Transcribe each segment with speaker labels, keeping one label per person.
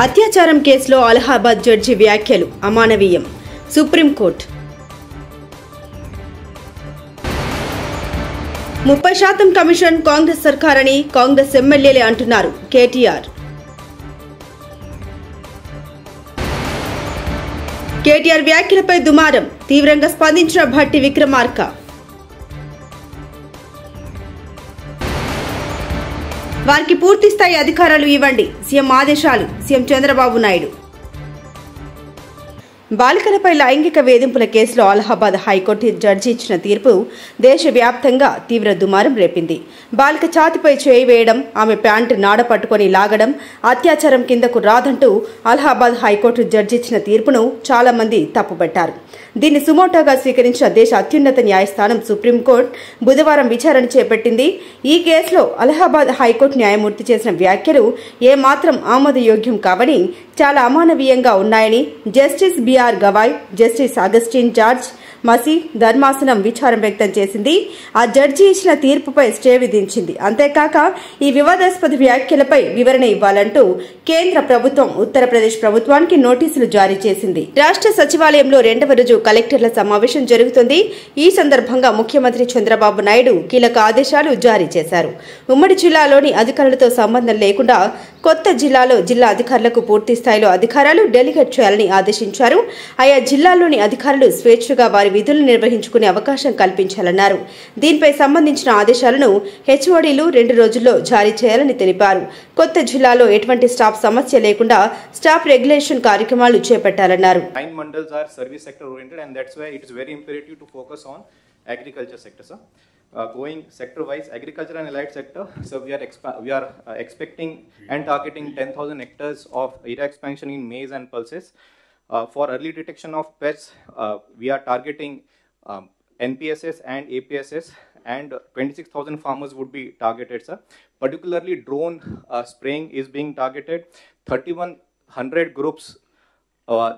Speaker 1: అత్యాచారం కేసులో అలహాబాద్ జడ్జి వ్యాఖ్యలు అమానవీయం. సుప్రీంకోర్టు 30% కమిషన్ కాంగ్రెస్ సర్కారని కాంగ్రెస్ ఎమ్మెల్యేలే అంటున్నారు కేటీఆర్. కేటీఆర్ వ్యాఖ్యలపై దుమారం, తీవ్రంగా స్పందించిన భట్టి విక్రమార్క. వారికి పూర్తి స్థాయి అధికారాలు ఇవ్వండి, సీఎం ఆదేశాలు. సీఎం చంద్రబాబు నాయుడు. బాలికలపై లైంగిక వేధింపుల కేసులో అలహాబాద్ హైకోర్టు జడ్జి ఇచ్చిన తీర్పు దేశవ్యాప్తంగా తీవ్ర దుమారం రేపింది. బాలిక ఛాతిపై చేయి వేయడం, ఆమె ప్యాంటు నాడ పట్టుకుని లాగడం అత్యాచారం కిందకు రాదంటూ అలహాబాద్ హైకోర్టు జడ్జి ఇచ్చిన తీర్పును చాలా మంది తప్పుపట్టారు. దీన్ని సుమోటోగా స్వీకరించిన దేశ అత్యున్నత న్యాయస్థానం సుప్రీంకోర్టు బుధవారం విచారణ చేపట్టింది. ఈ కేసులో అలహాబాద్ హైకోర్టు న్యాయమూర్తి చేసిన వ్యాఖ్యలు ఏమాత్రం ఆమోదయోగ్యం కావని, చాలా అమానవీయంగా ఉన్నాయని justice BR Gavai, justice Augustine George Masih ధర్మాసనం విచారం వ్యక్తం చేసింది. ఆ జడ్జి ఇచ్చిన తీర్పుపై స్టే విధించింది. అంతేకాక ఈ వివాదాస్పద వ్యాఖ్యలపై వివరణ ఇవ్వాలంటూ కేంద్ర ప్రభుత్వం ఉత్తరప్రదేశ్ ప్రభుత్వానికి నోటీసులు జారీ చేసింది. రాష్ట్ర సచివాలయంలో 2వ రోజు కలెక్టర్ల సమావేశం జరుగుతుంది. ఈ సందర్భంగా ముఖ్యమంత్రి చంద్రబాబు నాయుడు కీలక ఆదేశాలు జారీ చేశారు. ఉమ్మడి జిల్లాలోని అధికారులతో సంబంధం లేకుండా కొత్త జిల్లాలో జిల్లా అధికారులకు పూర్తి స్థాయిలో అధికారాలు డెలిగేట్ చేయాలని ఆదేశించారు. ఆయా జిల్లాల్లోని అధికారులు స్వేచ్ఛగా వారి విధులు నిర్వహించుకునే అవకాశం కల్పించాలన్నారు. దీనిపై సంబంధించిన ఆదేశాలను హెచ్ఓడీలు 2 రోజుల్లో జారీ చేయాలని తెలిపారు. కొత్త జిల్లాలో ఎటువంటి స్టాఫ్ సమస్య లేకుండా స్టాఫ్ రెగ్యులేషన్ కార్యక్రమాలు చేపట్టాలన్నారు.
Speaker 2: 9 mandals are service sector oriented, and that's why it is very imperative to focus on agriculture sector, sir. Going sector wise, agriculture and allied sector, so we are expecting and targeting 10,000 hectares of area expansion in maize and pulses. For early detection of pests, we are targeting NPSS and APSS, and 26,000 farmers would be targeted, sir. Particularly drone spraying is being targeted. 3,100 groups,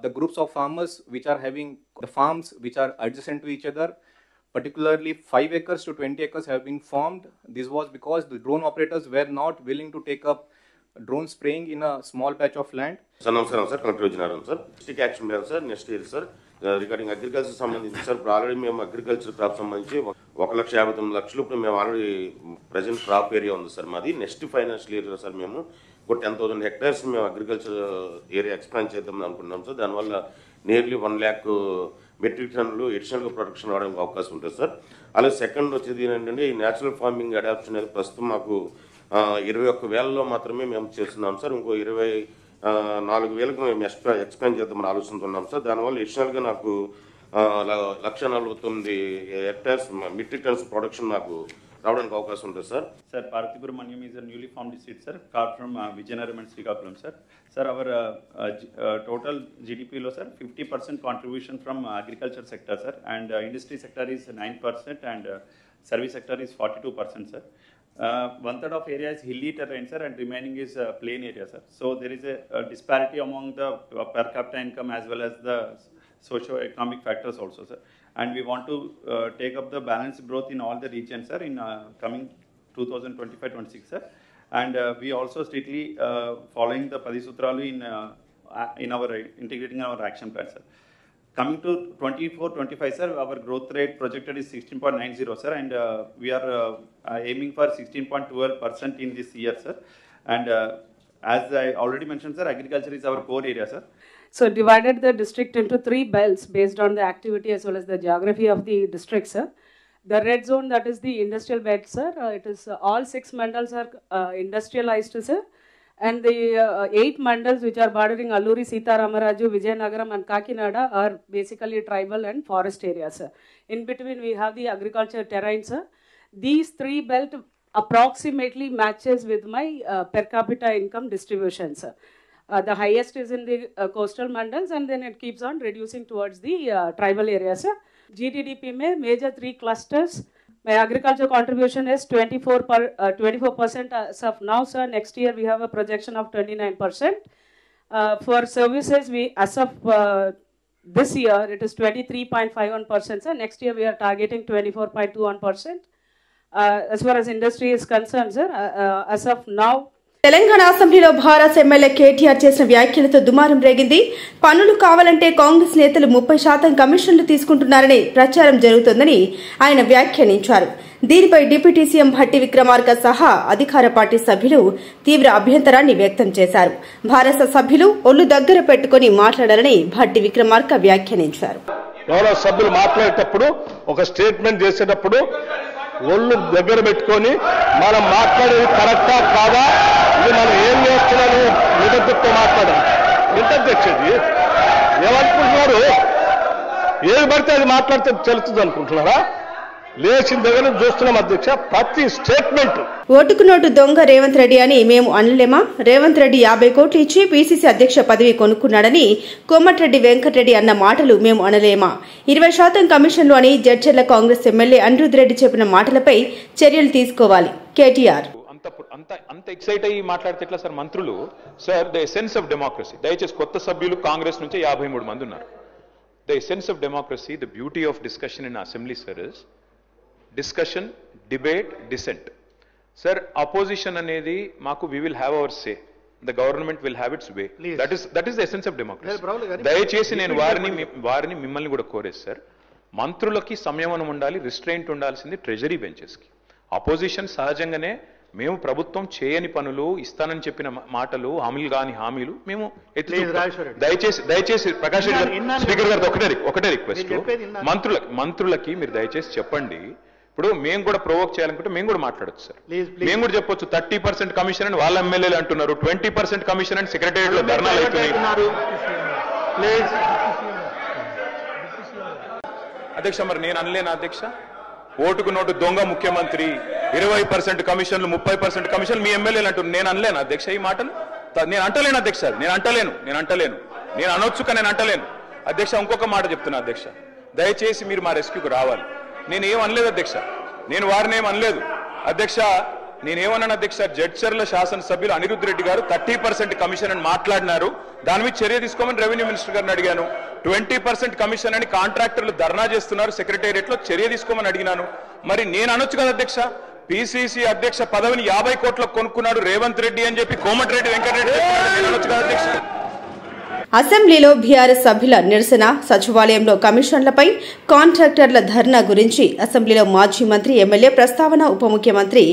Speaker 2: the groups of farmers which are having the farms which are adjacent to each other, particularly 5 acres to 20 acres have been formed. This was because the drone operators were not willing to take up drone spraying in a small patch of land.
Speaker 3: Sir, namaskaram sir, Collector Vijayanaran sir. District action plan sir, next year sir. Regarding agriculture సంబంధించి sir, ఇప్పుడు already మేము agriculture crop సంబంధించి 1,59,00,000 ఇప్పుడు మేము already present crop area ఉంది sir మాది. Next financial year sir మేము ఒక 10,000 hectares మేము అగ్రికల్చర్ ఏరియా ఎక్స్పాండ్ చేద్దాం అనుకుంటున్నాం సార్. దానివల్ల నియర్లీ 1 lakh మెట్రిక్ టన్నులు అడిషనల్గా ప్రొడక్షన్ రావడానికి అవకాశం ఉంటుంది సార్. అలాగే సెకండ్ వచ్చేది ఏంటంటే ఈ న్యాచురల్ ఫార్మింగ్ అడాప్షన్ అనేది ప్రస్తుతం మాకు 21,000లో మాత్రమే మేము చేస్తున్నాం సార్. ఇంకో 24,000కు మేము ఎక్స్పాండ్ చేద్దామని ఆలోచనతో ఉన్నాం సార్. దానివల్ల అడిషనల్గా నాకు 1,49,000 hectares మెట్రిక్ టన్స్ ప్రొడక్షన్ నాకు రావడానికి అవకాశం ఉంటుంది sir.
Speaker 4: Sir, Parthipuram is a newly formed district, sir, carved from Vijayanaram and Srikakulam, sir. Sir, our total GDP lo, sir, 50% contribution from agriculture sector, sir, and industry sector is 9%, and service sector is 42%, sir. 1/3 of area is hilly terrain, sir, and remaining is plain area, sir. So there is a disparity among the per capita income as well as the socio-economic factors also, sir. And we want to take up the balanced growth in all the regions, sir, in coming 2025-26, sir. And we also strictly following the Padisutralu in our integrating our action plan, sir. Coming to 24-25, sir, our growth rate projected is 16.90, sir, and we are aiming for 16.12% in this year, sir. And as I already mentioned, sir, agriculture is our core area, sir.
Speaker 5: So divided the district into 3 belts based on the activity as well as the geography of the district, sir. The red zone, that is the industrial belt, sir. It is all 6 mandals are industrialized, sir. And the 8 mandals which are bordering Alluri, Sitaramaraju, Vijayanagaram and Kakinada are basically tribal and forest areas, sir. In between we have the agriculture terrain, sir. These 3 belt approximately matches with my per capita income distribution, sir. The highest is in the coastal mandals, and then it keeps on reducing towards the tribal areas, sir. GDP में major 3 clusters. My agriculture contribution is 24% as of now, sir. Next year we have a projection of 29%. For services, we as of this year it is 23.51%, sir. Next year we are targeting 24.21%. As far as industry is concerned, sir, as of now
Speaker 1: Telangana అసెంబ్లీలో Bharat MLA KTR చేసిన వ్యాఖ్యలతో దుమారం రేగింది. పన్నులు కావాలంటే కాంగ్రెస్ నేతలు 30% కమిషన్లు తీసుకుంటున్నారని ప్రచారం జరుగుతోందని ఆయన వ్యాఖ్యానించారు. దీనిపై డిప్యూటీ సీఎం భట్టి విక్రమార్క సహా అధికార పార్టీ సభ్యులు తీవ్ర అభ్యంతరాన్ని వ్యక్తం చేశారు. భారత సభ్యులు ఒళ్లు దగ్గర పెట్టుకుని మాట్లాడాలని భట్టి విక్రమార్క వ్యాఖ్యానించారు.
Speaker 6: సభ్యులు మాట్లాడేటప్పుడు ఒక స్టేట్మెంట్ చేసేటప్పుడు ఒళ్ళు దగ్గర పెట్టుకొని మనం మాట్లాడేది కరెక్టా కాదా, ఇది మనం ఏం చేస్తున్నాము నిబద్ధతతో మాట్లాడాలి. ఎంత తెచ్చేది ఏమనుకుంటున్నారు? ఏది పడితే అది మాట్లాడితే తెలుస్తుంది అనుకుంటున్నారా? లేచిన దగ్గర చూస్తున్నాం అధ్యక్ష, ప్రతి స్టేట్మెంట్
Speaker 1: ఓటుకు నోటు దొంగ రేవంత్ రెడ్డి అని మేము అనలేమా? రేవంత్ రెడ్డి 50 కోట్లు ఇచ్చి పీసీసీ అధ్యక్ష పదవి కొనుక్కున్నాడని కోమటిరెడ్డి వెంకటరెడ్డి అన్న మాటలు మేము అనలేమా? 20% కమిషన్లు అని జడ్చర్ల కాంగ్రెస్ ఎమ్మెల్యే అనిరుద్ రెడ్డి చెప్పిన మాటలపై చర్యలు తీసుకోవాలి. కేటీఆర్
Speaker 7: అంత ఎక్సైట్ అయ్యి మాట్లాడితే ఎట్లా సార్? మంత్రులు sir the essence of democracy, దయచేసి కొత్త సభ్యులు కాంగ్రెస్ నుంచి 53 మంది ఉన్నారు. The essence of democracy, the beauty of discussion in assembly sir is discussion, debate, dissent. Sir opposition అనేది మాకు we will have our say, the government will have its way. That is the essence of democracy. దయచేసి నేను వారిని మిమ్మల్ని కూడా కోరేది sir, మంత్రులకి సంయమనం ఉండాలి, రిస్ట్రెయింట్ ఉండాల్సింది ట్రెజరీ బెంచెస్ కి. అపోజిషన్ సహజంగానే మేము ప్రభుత్వం చేయని పనులు, ఇస్తానని చెప్పిన మాటలు, హామీలు మేము దయచేసి ప్రకాష్ రెడ్డి స్పీకర్ గారు ఒకటే రిక్వెస్ట్, మంత్రులకి మీరు దయచేసి చెప్పండి. ఇప్పుడు మేము కూడా ప్రొవోక్ చేయాలనుకుంటే మేము కూడా మాట్లాడచ్చు సార్. మేము కూడా చెప్పొచ్చు 30% కమిషన్ అని వాళ్ళ ఎమ్మెల్యేలు అంటున్నారు, 20% కమిషన్ అని సెక్రటేరియట్ లో ధర్నాలు అవుతున్నాయి. అధ్యక్ష మరి నేను అనలేనా అధ్యక్ష? ఓటుకు నోటు దొంగ ముఖ్యమంత్రి, 20% కమిషన్లు, 30% కమిషన్లు మీ ఎమ్మెల్యేలు అంటున్నారు. నేను అనలేను అధ్యక్ష ఈ మాటలు? నేను అంటలేను అధ్యక్ష, నేను అంటలేను. నేను అనొచ్చు కానీ నేను అంటలేను అధ్యక్ష. ఇంకొక మాట చెప్తున్నా అధ్యక్ష, దయచేసి మీరు మా రెస్క్యూకి రావాలి. నేను ఏం అనలేదు అధ్యక్ష, నేను వారిని ఏం అనలేదు అధ్యక్ష. నేనేమన్నాను అధ్యక్ష, జడ్చర్ల శాసనసభ్యులు అనిరుద్ రెడ్డి గారు 30% కమిషన్ అని మాట్లాడినారు, దాని మీద చర్య తీసుకోమని రెవెన్యూ మినిస్టర్ గారిని అడిగాను. 20% కమిషన్ అని కాంట్రాక్టర్లు ధర్నా చేస్తున్నారు సెక్రటేరియట్ లో, చర్య తీసుకోమని అడిగినాను. మరి నేను అనొచ్చు కదా అధ్యక్ష, పిసిసి అధ్యక్ష పదవిని 50 కోట్లకు కొనుక్కున్నాడు రేవంత్ రెడ్డి అని చెప్పి కోమటిరెడ్డి వెంకటరెడ్డి నేను అనొచ్చు కదా అధ్యక్ష.
Speaker 1: అసెంబ్లీలో బీఆర్ఎస్ సభ్యుల నిరసన, సచివాలయంలో కమిషన్లపై కాంట్రాక్టర్ల ధర్నా గురించి అసెంబ్లీలో మాజీ మంత్రి, ఎమ్మెల్యే ప్రస్తావన, ఉప ముఖ్యమంత్రి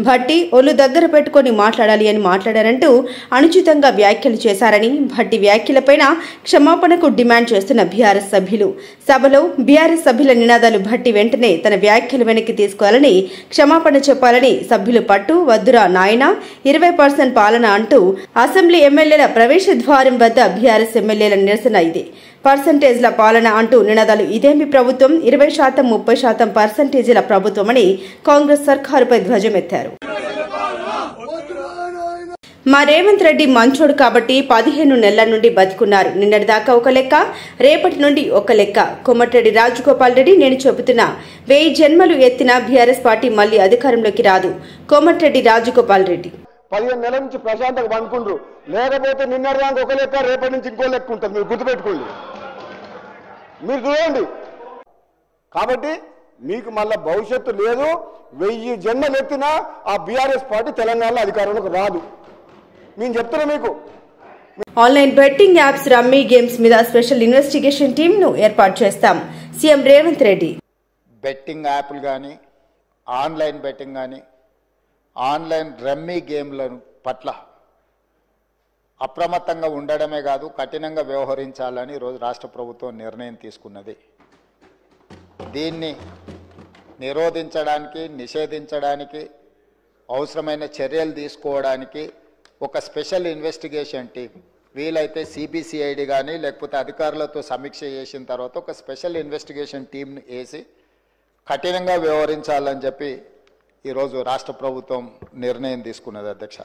Speaker 1: భట్టి ఒళ్లు దగ్గర పెట్టుకుని మాట్లాడాలి అని మాట్లాడారంటూ అనుచితంగా వ్యాఖ్యలు చేశారని, భట్టి వ్యాఖ్యలపైన క్షమాపణకు డిమాండ్ చేస్తున్న బీఆర్ఎస్ సభ్యులు. సభలో బీఆర్ఎస్ సభ్యుల నినాదాలు భట్టి వెంటనే తన వ్యాఖ్యలు వెనక్కి తీసుకోవాలని, క్షమాపణ చెప్పాలని సభ్యులు పట్టు వద్దురా నాయన 20% పాలన అంటూ అసెంబ్లీ ఎమ్మెల్యేల ప్రవేశ ద్వారం వద్ద బీఆర్ఎస్ ఎమ్మెల్యేల నిరసన ఇదే. పర్సంటేజ్ల పాలన అంటూ నినాదాలు. ఇదేమి ప్రభుత్వం, 20%, 30% పర్సంటేజీల ప్రభుత్వమని కాంగ్రెస్ సర్కారుపై ధ్వజమెత్తారు. మా రేవంత్ రెడ్డి మంచోడు కాబట్టి 15 నెలల నుండి బతికున్నారు. నిన్నటిదాకా ఒక లెక్క, రేపటి నుండి ఒక లెక్క. కోమటిరెడ్డి రాజగోపాల్ రెడ్డి నేను చెబుతున్నా, 1000 జన్మలు ఎత్తిన బీఆర్ఎస్ పార్టీ మళ్లీ అధికారంలోకి రాదు. కోమటిరెడ్డి రాజగోపాల్ రెడ్డి
Speaker 6: 15 నెలల నుంచి ప్రశాంతంగా పండుకుండ్రు, లేకపోతే నిన్నటిదాకా ఒక లెక్క, రేపటి నుంచి ఇంకో లెక్క ఉంటుంది. మీరు గుర్తుపెట్టుకోండి, మీరు చూడండి. కాబట్టి మీకు మళ్ళా భవిష్యత్తు లేదు. 1000 జన్మలు ఎత్తినా ఆ బీఆర్ఎస్ పార్టీ తెలంగాణలో అధికారంలోకి రాదు. నేను చెప్తున్నా మీకు.
Speaker 1: Online betting apps, rummy games మీద స్పెషల్ ఇన్వెస్టిగేషన్ టీమ్ ను ఏర్పాటు చేస్తాం సీఎం రేవంత్ రెడ్డి.
Speaker 8: బెట్టింగ్ యాప్లు కానీ, ఆన్లైన్ బెట్టింగ్ కానీ, ఆన్లైన్ రమ్మీ గేమ్ల పట్ల అప్రమత్తంగా ఉండడమే కాదు, కఠినంగా వ్యవహరించాలని ఈరోజు రాష్ట్ర ప్రభుత్వం నిర్ణయం తీసుకున్నది. దీన్ని నిరోధించడానికి, నిషేధించడానికి అవసరమైన చర్యలు తీసుకోవడానికి ఒక స్పెషల్ ఇన్వెస్టిగేషన్ టీం, వీలైతే సిబిసిఐడి కానీ లేకపోతే అధికారులతో సమీక్ష చేసిన తర్వాత ఒక స్పెషల్ ఇన్వెస్టిగేషన్ టీంను వేసి కఠినంగా వ్యవహరించాలని చెప్పి ఈరోజు రాష్ట్ర ప్రభుత్వం నిర్ణయం తీసుకున్నది అధ్యక్ష.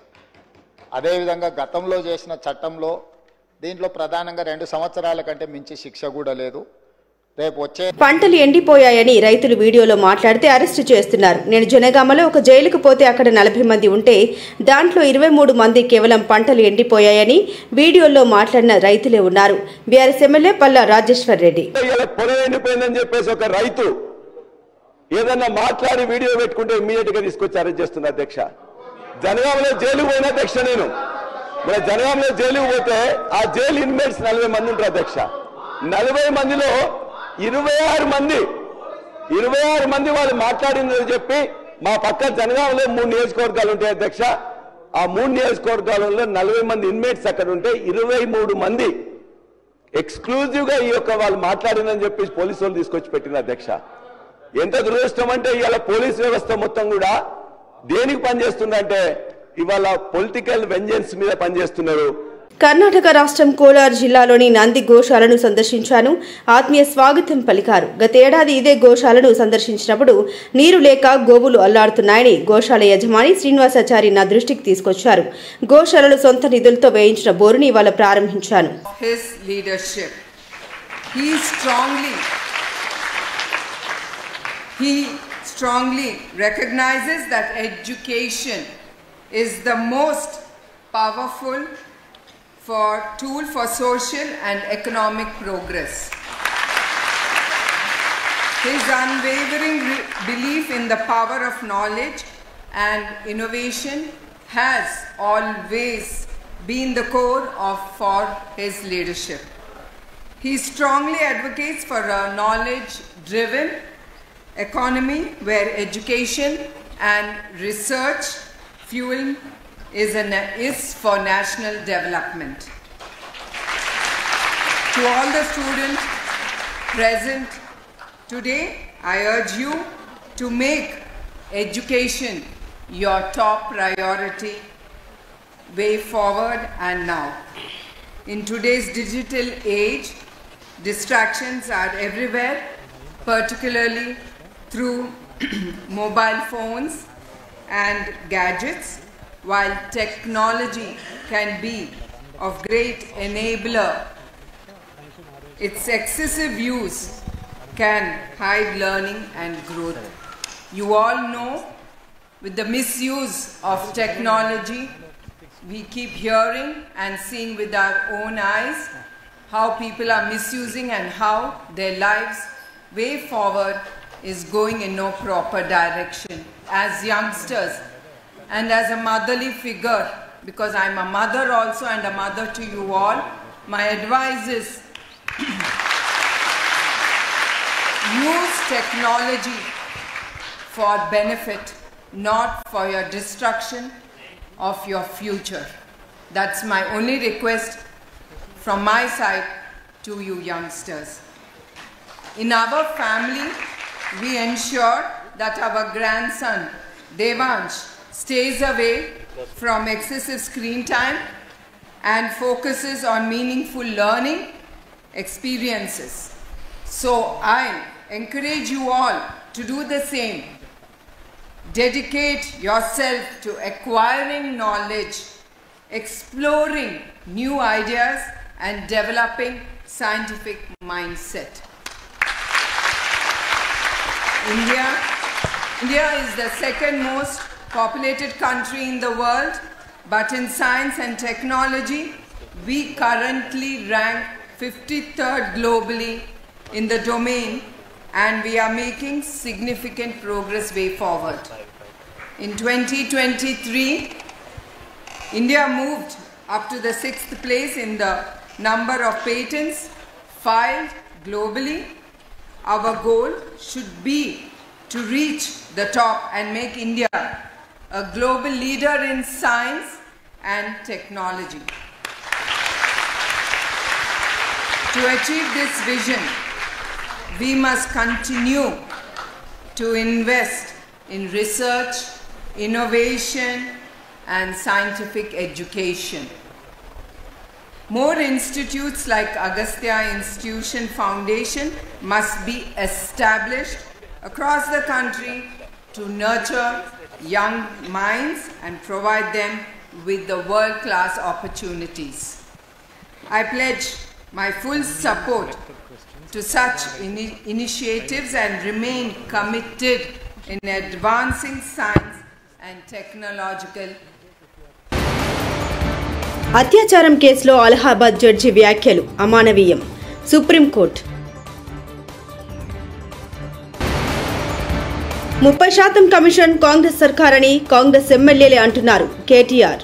Speaker 8: అదేవిధంగా గతంలో చేసిన చట్టంలో దీంట్లో ప్రధానంగా 2 సంవత్సరాల కంటే మించి శిక్ష కూడా లేదు. రేపు వచ్చే
Speaker 1: పంటలు ఎండిపోయాయని రైతులు వీడియోలో మాట్లాడితే అరెస్టు చేస్తున్నారు. నేను జనగామలో ఒక జైలుకు పోతే అక్కడ 40 మంది ఉంటే దాంట్లో 23 మంది కేవలం పంటలు ఎండిపోయాయని వీడియోలో మాట్లాడిన రైతులే ఉన్నారు. బీఆర్ఎస్ ఎమ్మెల్యే పల్లా రాజేశ్వర్ రెడ్డి
Speaker 6: పొలం ఎండిపోయిందని చెప్పేసి ఒక రైతు ఏదన్నా మాట్లాడి వీడియో పెట్టుకుంటే ఇమ్మీడియట్ గా తీసుకొచ్చి అరెస్ట్ చేస్తున్నారు అధ్యక్ష. జనగామలో జైలుకు పోయిన అధ్యక్ష నేను మన జనగామలో జైలుకు పోతే ఆ జైలు ఇన్మేట్స్ 40 మంది ఉంటారు అధ్యక్ష. 40 మందిలో 26 మంది వాళ్ళు మాట్లాడిందని చెప్పి మా పక్క జనగామలో 3 నియోజకవర్గాలు ఉంటాయి అధ్యక్ష. ఆ 3 నియోజకవర్గాలలో 40 మంది ఇన్మేట్స్ అక్కడ ఉంటే 23 మంది ఎక్స్క్లూజివ్ గా ఈ యొక్క వాళ్ళు మాట్లాడిందని చెప్పి పోలీసు వాళ్ళు తీసుకొచ్చి పెట్టిన అధ్యక్ష. ఎంత దురదృష్టం అంటే ఇవాళ పోలీస్ వ్యవస్థ మొత్తం కూడా దేనికి పనిచేస్తుందంటే ఇవాళ పొలిటికల్ వెంజెన్స్ మీద పనిచేస్తున్నారు.
Speaker 1: కర్ణాటక రాష్ట్రం కోలార్ జిల్లాలోని నంది గోశాలను సందర్శించాను. ఆత్మీయ స్వాగతం పలికారు. గత ఏడాది ఇదే గోశాలను సందర్శించినప్పుడు నీరు లేక గోవులు అల్లాడుతున్నాయని గోశాల యజమాని శ్రీనివాసాచారి నా దృష్టికి తీసుకొచ్చారు. గోశాలలు సొంత నిధులతో వేయించిన బోరుని ఇవాళ ప్రారంభించాను.
Speaker 9: He strongly recognizes that education is the most powerful tool for social and economic progress. His unwavering belief in the power of knowledge and innovation has always been the core for his leadership. He strongly advocates for a knowledge-driven economy where education and research fuel is for national development. To all the students present today, I urge you to make education your top priority way forward and now. In today's digital age, distractions are everywhere, particularly through mobile phones and gadgets. While technology can be of great enabler, its excessive use can hide learning and growth. You all know, with the misuse of technology, we keep hearing and seeing with our own eyes how people are misusing and how their lives way forward is going in no proper direction. As youngsters and as a motherly figure, because I'm a mother also and a mother to you all, my advice is use technology for benefit, not for your destruction of your future. That's my only request from my side to you youngsters. In our family, we ensure that our grandson Devansh stays away from excessive screen time and focuses on meaningful learning experiences. So I encourage you all to do the same. Dedicate yourself to acquiring knowledge, exploring new ideas and developing scientific mindset. India is the second most populated country in the world, but in science and technology, we currently rank 53rd globally in the domain, and we are making significant progress way forward. In 2023, India moved up to the 6th place in the number of patents filed globally. Our goal should be to reach the top and make India a global leader in science and technology. To achieve this vision, we must continue to invest in research, innovation, and scientific education. More institutes like Agastya Institution Foundation must be established across the country to nurture young minds and provide them with the world-class opportunities. I pledge my full support to such initiatives and remain committed in advancing science and technological.
Speaker 1: అత్యాచారం కేసులో Allahabad judge వ్యాఖ్యలు అమానవీయం. Supreme court 30% commission Congress సర్కారని Congress ఎమ్మెల్యేలే అంటున్నారు కేటీఆర్.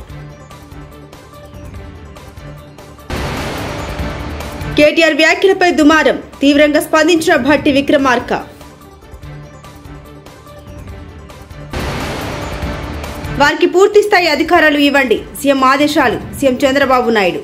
Speaker 1: కేటీఆర్ వ్యాఖ్యలపై దుమారం, తీవ్రంగా స్పందించిన భట్టి విక్రమార్క. వారికి పూర్తిస్థాయి అధికారాలు ఇవ్వండి, సీఎం ఆదేశాలు, సీఎం చంద్రబాబు నాయుడు.